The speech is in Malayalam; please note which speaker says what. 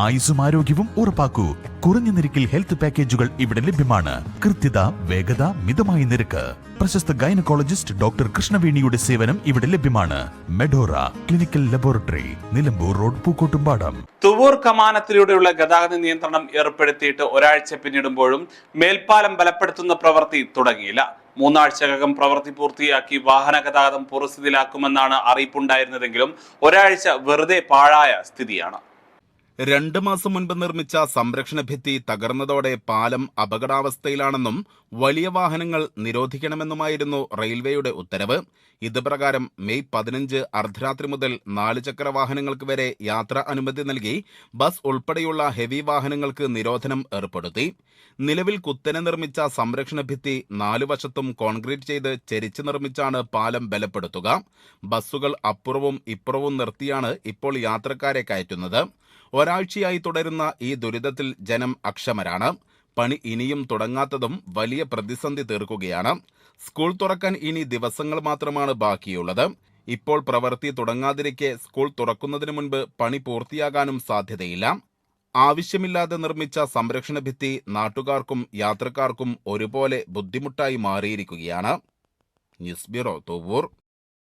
Speaker 1: ആയുസ്സും ആരോഗ്യവും ഉറപ്പാക്കൂ. കുറഞ്ഞ നിരക്കിൽ ഹെൽത്ത് പാക്കേജുകൾ ഇവിടെ ലഭ്യമാണ്. കൃത്യത, വേഗത, മിതമായ നിരക്ക്. പ്രശസ്ത ഗൈനക്കോളജിസ്റ്റ് ഡോക്ടർ കൃഷ്ണവേണിയുടെ സേവനം ഇവിടെ ലഭ്യമാണ്. Medora clinical laboratory, Nilambur road, Pookkottumpadam.
Speaker 2: Thuvvur കമാനത്തിലൂടെയുള്ള ഗതാഗത നിയന്ത്രണം ഏർപ്പെടുത്തിയിട്ട് ഒരാഴ്ച പിന്നിടുമ്പോഴും മേൽപ്പാലം ബലപ്പെടുത്തുന്ന പ്രവൃത്തി തുടങ്ങിയില്ല. 3 ആഴ്ചക്കകം പ്രവൃത്തി പൂർത്തിയാക്കി വാഹന ഗതാഗതം പൂർവ്വസ്ഥിതിയിലാക്കുമെന്നാണ് അറിയിപ്പുണ്ടായിരുന്നതെങ്കിലും ഒരാഴ്ച വെറുതെ പാഴായ സ്ഥിതിയാണ്.
Speaker 3: 2 മാസം മുൻപ് നിർമ്മിച്ച സംരക്ഷണ ഭിത്തി തകർന്നതോടെ പാലം അപകടാവസ്ഥയിലാണെന്നും വലിയ വാഹനങ്ങൾ നിരോധിക്കണമെന്നുമായിരുന്നു റെയിൽവേയുടെ ഉത്തരവ്. ഇതുപ്രകാരം മെയ് 15 അർദ്ധരാത്രി മുതൽ 4 ചക്ര വാഹനങ്ങൾക്ക് വരെ യാത്രാ അനുമതി നൽകി ബസ് ഉൾപ്പെടെയുള്ള ഹെവി വാഹനങ്ങൾക്ക് നിരോധനം ഏർപ്പെടുത്തി. നിലവിൽ കുത്തനെ നിർമ്മിച്ച സംരക്ഷണ ഭിത്തി 4 വശത്തും കോൺക്രീറ്റ് ചെയ്ത് ചെരിച്ച് നിർമ്മിച്ചാണ് പാലം ബലപ്പെടുത്തുക. ബസ്സുകൾ അപ്പുറവും ഇപ്പുറവും നിർത്തിയാണ് ഇപ്പോൾ യാത്രക്കാരെ കയറ്റുന്നത്. ഒരാഴ്ചയായി തുടരുന്ന ഈ ദുരിതത്തിൽ ജനം അക്ഷമരാണ്. പണി ഇനിയും തുടങ്ങാത്തതും വലിയ പ്രതിസന്ധി തീർക്കുകയാണ്. സ്കൂൾ തുറക്കാൻ ഇനി ദിവസങ്ങൾ മാത്രമാണ് ബാക്കിയുള്ളത്. ഇപ്പോൾ പ്രവൃത്തി തുടങ്ങാതിരിക്കെ സ്കൂൾ തുറക്കുന്നതിന് മുൻപ് പണി പൂർത്തിയാകാനും സാധ്യതയില്ല. ആവശ്യമില്ലാതെ നിർമ്മിച്ച സംരക്ഷണ ഭിത്തി നാട്ടുകാർക്കും യാത്രക്കാർക്കും ഒരുപോലെ ബുദ്ധിമുട്ടായി മാറിയിരിക്കുകയാണ്. News bureau, Thuvur.